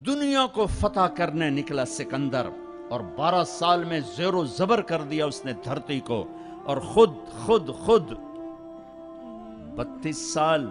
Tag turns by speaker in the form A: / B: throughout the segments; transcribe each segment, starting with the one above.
A: دنیا کو فتح کرنے نکلا سکندر، اور 12 سال میں زیر و زبر کر دیا اس نے دھرتی کو، اور خود 32 سال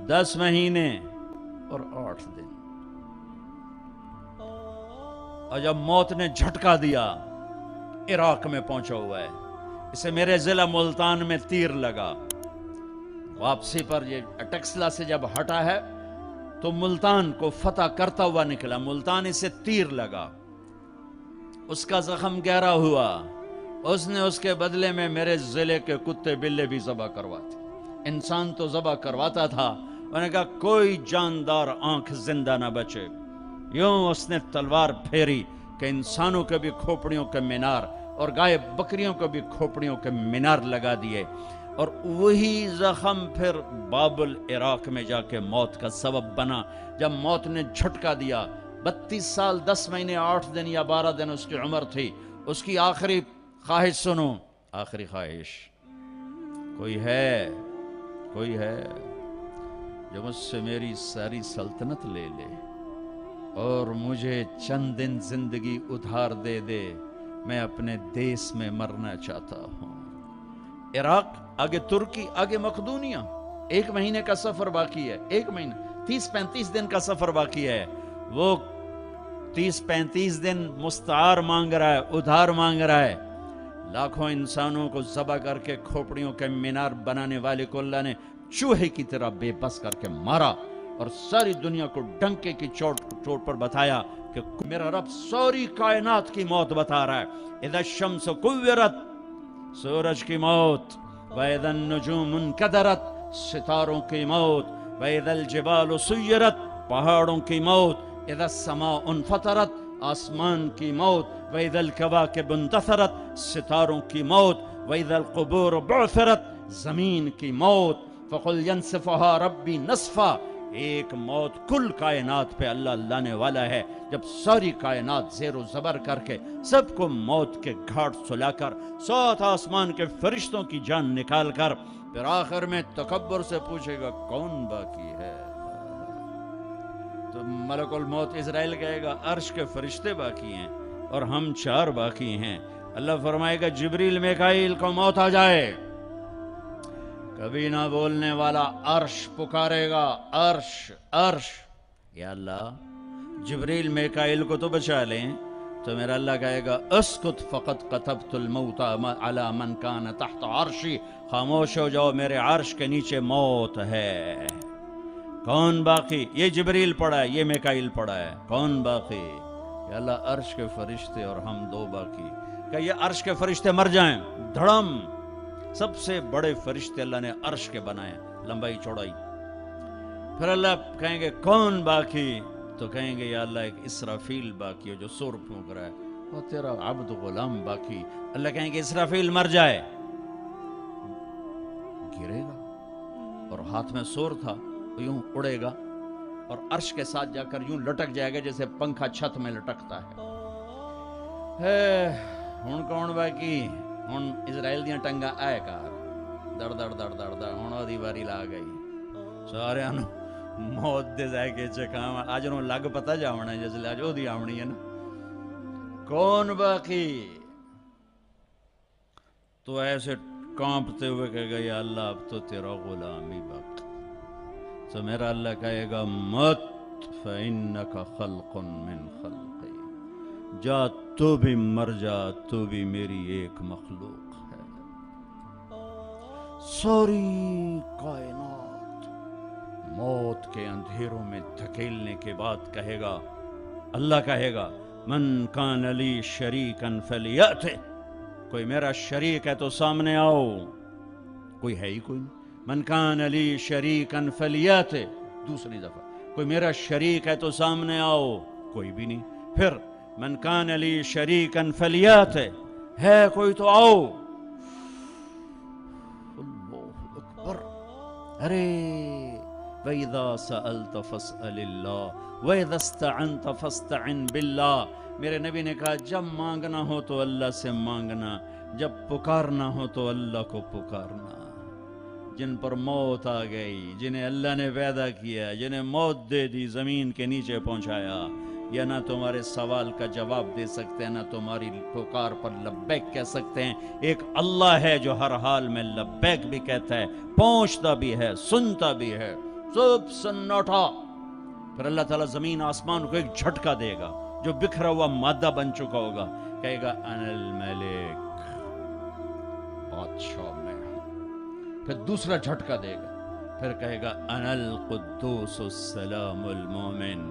A: 10 مہینے اور 8 دن، اور جب موت نے جھٹکا دیا عراق میں پہنچا ہوا ہے، اسے میرے ضلع ملتان میں تیر لگا، واپسی پر یہ اٹکسلا سے جب ہٹا ہے تو ملتان کو فتح کرتا ہوا نکلا، ملتان اسے تیر لگا، اس کا زخم گہرا ہوا، اس نے اس کے بدلے میں میرے ضلع کے کتے بلے بھی ذبح کرواتے، انسان تو ذبح کرواتا تھا، انہوں نے کہا کوئی جاندار آنکھ زندہ نہ بچے، یوں اس نے تلوار پھیری کہ انسانوں کے بھی کھوپڑیوں کے مینار اور گائے بکریوں کو بھی کھوپڑیوں کے مینار لگا دیے، اور وہی زخم پھر بابل عراق میں جا کے موت کا سبب بنا، جب موت نے جھٹکا دیا۔ 32 سال 10 مہینے 8 دن یا 12 دن اس کی عمر تھی، اس کی آخری خواہش سنو، آخری خواہش، کوئی ہے جو مجھ سے میری ساری سلطنت لے لے اور مجھے چند دن زندگی ادھار دے دے، میں اپنے دیس میں مرنا چاہتا ہوں۔ عراق، آگے ترکی، آگے مقدونیہ، 1 مہینے کا سفر باقی ہے، 1 مہینہ 30-35 دن کا سفر باقی ہے، وہ 30-35 دن مستعار مانگ رہا ہے، ادھار مانگ رہا ہے، لاکھوں انسانوں کو ذبح کر کے کھوپڑیوں کے مینار بنانے والے کو اللہ نے چوہے کی طرح بے بس کر کے مارا، اور ساری دنیا کو ڈنکے کی چوٹ پر بتایا کہ میرا رب ساری کائنات کی موت بتا رہا ہے۔ اذا الشمس کورت، سورج کی موت، وَإِذَا النُّجُومُ انْكَدَرَتْ، ستاروں کی موت، وَإِذَا الْجِبَالُ سُيِّرَتْ، پہاڑوں کی موت، اِذَا السَّمَاءُ انْفَطَرَتْ، آسمان کی موت، وَإِذَا الْكَوَاكِبُ انْتَثَرَتْ، ستاروں کی موت، وَإِذَا الْقُبُورُ بُعْثِرَتْ، زمین کی موت، فَقُلْ يَنْسِفُهَا رَبِّي نَصْفًا، ایک موت کل کائنات پہ اللہ لانے والا ہے، جب ساری کائنات زیر و زبر کر کے سب کو موت کے گھاٹ سلا کر 7 آسمان کے فرشتوں کی جان نکال کر پھر آخر میں تکبر سے پوچھے گا کون باقی ہے، تو ملک الموت اسرائیل کہے گا عرش کے فرشتے باقی ہیں اور ہم 4 باقی ہیں۔ اللہ فرمائے گا جبریل میکائیل کو موت آ جائے، کبھی نہ بولنے والا عرش پکارے گا، عرش، یا اللہ جبریل میکائیل کو تو بچا لیں، تو میرا اللہ کہے گا اسکت فقط کتبت الموت علی من کان تحت عرشی، خاموش ہو جاؤ، میرے عرش کے نیچے موت ہے۔ کون باقی؟ یہ جبریل پڑا ہے، یہ میکائیل پڑا ہے، کون باقی؟ یا اللہ عرش کے فرشتے اور ہم 2 باقی۔ کہ یہ عرش کے فرشتے مر جائیں، دھڑم، سب سے بڑے فرشتے اللہ نے عرش کے بنائے، لمبائی چوڑائی، پھر اللہ کہیں گے کون باقی؟ تو کہیں گے یا اللہ ایک اسرافیل باقی ہے جو سور پھونک رہا ہے، اور تیرا عبد غلام باقی۔ اللہ کہیں گے اسرافیل مر جائے، گرے گا اور ہاتھ میں سور تھا، یوں اڑے گا اور عرش کے ساتھ جا کر یوں لٹک جائے گا جیسے پنکھا چھت میں لٹکتا ہے۔ ہن کون باقی؟ ہن اسرائیل دیاں ٹنگاں آئے کار دڑ دڑ دڑ دڑ دڑ، ہن اودی واری لا گئی، سارے موت دے ذائقے چکھاواں، اج نوں لگ پتہ جاونا ہے جس لے اج اودی آونی ہے نا، کون باقی؟ تو ایسے کانپتے ہوئے کہے گا یا اللہ اب تو تیرا غلام ہی باقی، تو میرا اللہ کہے گا مت فإنک خلق من خلقی، جا تو بھی مر جا، تو بھی میری ایک مخلوق ہے۔ ساری کائنات موت کے اندھیروں میں دھکیلنے کے بعد کہے گا، اللہ کہے گا من کان لی شریکا فلیأتِ، کوئی میرا شریک ہے تو سامنے آؤ، کوئی ہے ہی کوئی نہیں، من کان لی شریکا فلیأتِ، دوسری دفعہ کوئی میرا شریک ہے تو سامنے آؤ، کوئی بھی نہیں، پھر من کان لی شریکا فلیأتِ، ہے کوئی تو آؤ، اللہ اکبر، ارے وَإِذَا سَأَلْتَ فَاسْأَلِ اللَّهِ وَإِذَا اسْتَعَنْتَ فَاسْتَعِنْ بِاللَّهِ، میرے نبی نے کہا جب مانگنا ہو تو اللہ سے مانگنا، جب پکارنا ہو تو اللہ کو پکارنا، جن پر موت آ گئی، جنہیں اللہ نے پیدا کیا، جنہیں موت دے دی، زمین کے نیچے پہنچایا، یا نہ تمہارے سوال کا جواب دے سکتے ہیں، نہ تمہاری پکار پر لبیک کہہ سکتے ہیں۔ ایک اللہ ہے جو ہر حال میں لبیک بھی کہتا ہے، پہنچتا بھی ہے، سنتا بھی ہے، سب سناٹا۔ پھر اللہ تعالیٰ زمین آسمان کو ایک جھٹکا دے گا، جو بکھرا ہوا مادہ بن چکا ہوگا، کہے گا انا الملک، بادشاہ میں ہوں۔ پھر دوسرا جھٹکا دے گا، پھر کہے گا انا القدوس السلام المومن،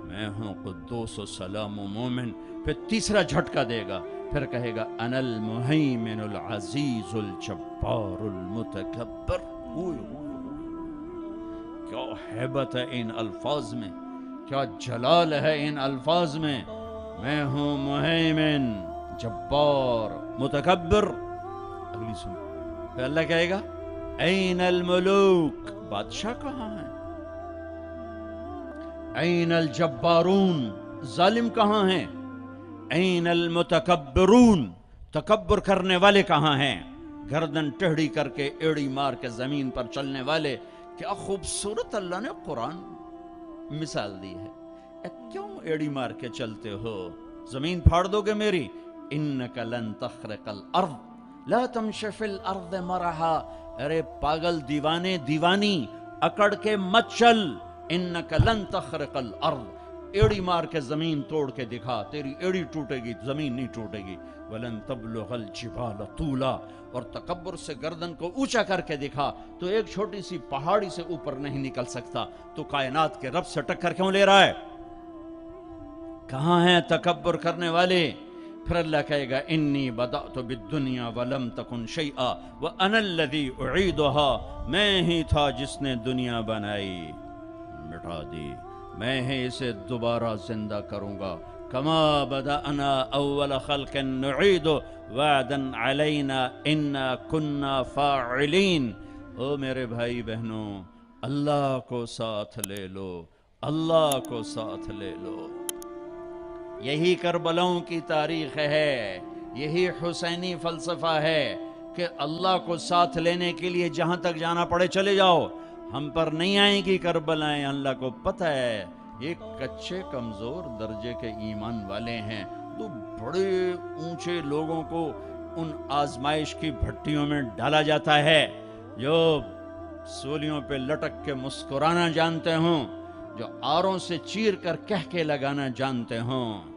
A: میں ہوں قدوس و سلام و مومن۔ پھر تیسرا جھٹکا دے گا، پھر کہے گا انا المہیمن العزیز الجبار المتکبر۔ کیا ہیبت ہے ان الفاظ میں، کیا جلال ہے ان الفاظ میں۔ میں ہوں مہیمن، جبار، متکبر۔ اگلی سن، پھر اللہ کہے گا این الملوک، بادشاہ کہاں ہیں؟ این الجبارون، ظالم کہاں ہیں؟ این المتکبرون، تکبر کرنے والے کہاں ہیں؟ گردن ٹیڑھی کر کے ایڑی مار کے زمین پر چلنے والے۔ کیا خوبصورت اللہ نے قرآن مثال دی ہے۔ کیوں ایڑی مار کے چلتے ہو؟ زمین پھاڑ دو گے میری؟ انک لن تخرق الارض لا تمشی فی الارض مرحا۔ ارے پاگل، دیوانے، دیوانی، اکڑ کے مت چل۔ انک لن تخرق الارض، ایڑی مار کے زمین توڑ کے دکھا، تیری ایڑی ٹوٹے گی، زمین نہیں ٹوٹے گی۔ ولن تبلغ الجبال طولا، اور تکبر سے گردن کو اونچا کر کے دکھا تو ایک چھوٹی سی پہاڑی سے اوپر نہیں نکل سکتا، تو کائنات کے رب سے ٹکر کیوں لے رہا ہے؟ کہاں ہیں تکبر کرنے والے؟ پھر اللہ کہے گا انی بدأت بالدنیا ولم تکن شیئا وانا الذی اعیدها، میں ہی تھا جس نے دنیا بنائی، مٹا دی، میں ہی اسے دوبارہ زندہ کروں گا۔ کما بدأنا اول خلق نعید وعدا علینا انا کنا فاعلین۔ او میرے بھائی بہنوں، اللہ کو ساتھ لے لو، اللہ کو ساتھ لے لو۔ یہی کربلاؤں کی تاریخ ہے، یہی حسینی فلسفہ ہے کہ اللہ کو ساتھ لینے کے لیے جہاں تک جانا پڑے چلے جاؤ، ہم پر نہیں آئیں گی کربلائیں۔ اللہ کو پتہ ہے یہ کچے کمزور درجے کے ایمان والے ہیں، تو بڑے اونچے لوگوں کو ان آزمائش کی بھٹیوں میں ڈالا جاتا ہے، جو سولیوں پہ لٹک کے مسکرانا جانتے ہوں، جو آروں سے چیر کر کہہ کے لگانا جانتے ہوں،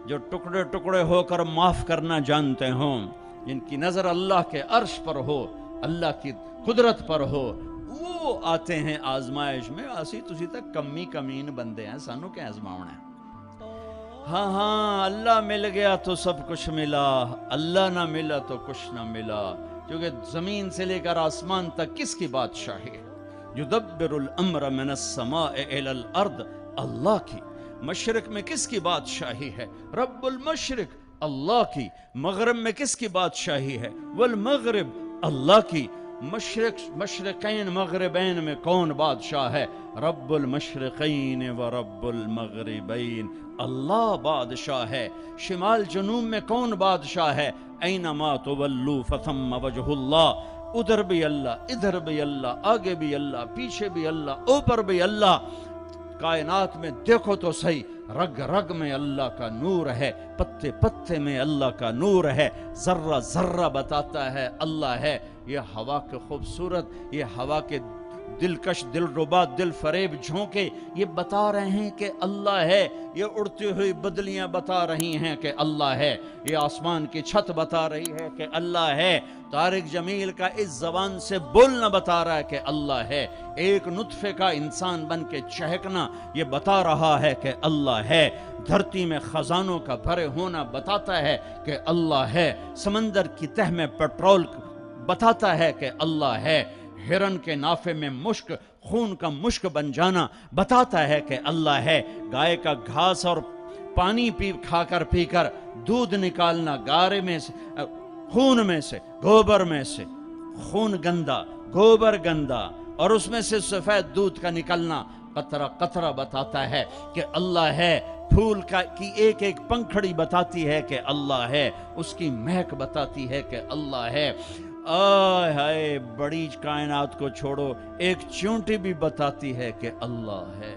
A: جو ٹکڑے ٹکڑے ہو کر معاف کرنا جانتے ہوں، جن کی نظر اللہ کے عرش پر ہو، اللہ کی قدرت پر ہو، وہ آتے ہیں آزمائش میں۔ اسی تسی تک کمی کمین بندے ہیں، سانو کیا آزماؤنا ہے؟ ہاں اللہ مل گیا تو سب کچھ ملا، اللہ نہ ملا تو کچھ نہ ملا، کیونکہ زمین سے لے کر آسمان تک کس کی بادشاہی ہے؟ یدبر الامر من السماء الى الارض، اللہ کی۔ مشرق میں کس کی بادشاہی ہے؟ رب المشرق، اللہ کی۔ مغرب میں کس کی بادشاہی ہے؟ والمغرب، اللہ کی۔ مشرقین مغربین میں کون بادشاہ ہے؟ رب المشرقین و رب المغربین، اللہ بادشاہ ہے۔ شمال جنوب میں کون بادشاہ ہے؟ اینما تولوا فثم وجہ اللہ، ادھر بھی اللہ، ادھر بھی اللہ، آگے بھی اللہ، پیچھے بھی اللہ، اوپر بھی اللہ۔ کائنات میں دیکھو تو صحیح، رگ رگ میں اللہ کا نور ہے، پتے پتے میں اللہ کا نور ہے، ذرہ ذرہ بتاتا ہے اللہ ہے۔ یہ ہوا کے خوبصورت، یہ ہوا کے دلکش، دلربا، دل فریب جھونکے یہ بتا رہے ہیں کہ اللہ ہے، یہ اڑتی ہوئی بدلیاں بتا رہی ہیں کہ اللہ ہے، یہ آسمان کی چھت بتا رہی ہے کہ اللہ ہے، طارق جمیل کا اس زبان سے بولنا بتا رہا ہے کہ اللہ ہے، ایک نطفے کا انسان بن کے چہکنا یہ بتا رہا ہے کہ اللہ ہے، دھرتی میں خزانوں کا بھرے ہونا بتاتا ہے کہ اللہ ہے، سمندر کی تہ میں پیٹرول بتاتا ہے کہ اللہ ہے، ہرن کے نافے میں مشک، خون کا مشک بن جانا بتاتا ہے کہ اللہ ہے، گائے کا گھاس اور پانی کھا کر پی کر دودھ نکالنا، گارے میں سے، خون میں سے، گوبر میں سے، خون گندا، گوبر گندا، اور اس میں سے سفید دودھ کا نکلنا قطرہ قطرہ بتاتا ہے کہ اللہ ہے، پھول کی ایک ایک پنکھڑی بتاتی ہے کہ اللہ ہے، اس کی مہک بتاتی ہے کہ اللہ ہے، آئے ہائے، بڑی کائنات کو چھوڑو، ایک چونٹی بھی بتاتی ہے کہ اللہ ہے۔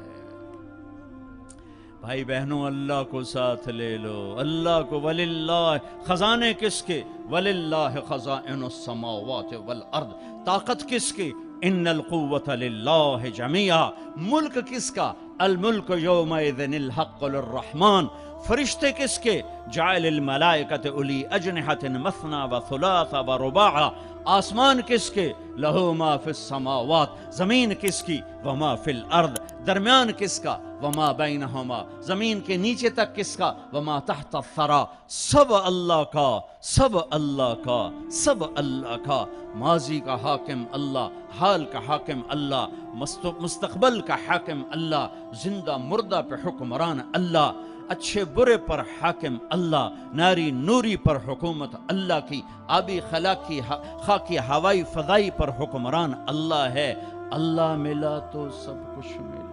A: بھائی بہنوں، اللہ کو ساتھ لے لو، اللہ کو۔ وللہ، خزانے کس کے؟ وللہ خزائن السماوات والارض، طاقت کس کی؟ ان القوت للہ جمیعا، ملک کس کا؟ الملک یومئذ الحق للرحمن، فرشتے کس کے؟ جعل الملائکۃ اولی اجنحۃ مثنی وثلاث ورباع، آسمان کس کے؟ لہو ما فی السماوات، زمین کس کی؟ وما فی الارض، درمیان کس کا؟ وما بینہما، زمین کے نیچے تک کس کا؟ وما تحت الثری، سب اللہ کا، سب اللہ کا، سب اللہ کا۔ ماضی کا حاکم اللہ، حال کا حاکم اللہ، مستقبل کا حاکم اللہ، زندہ مردہ پہ حکمران اللہ، اچھے برے پر حاکم اللہ، ناری نوری پر حکومت اللہ کی، آبی خاکی ہوائی فضائی پر حکمران اللہ ہے۔ اللہ ملا تو سب کچھ ملا۔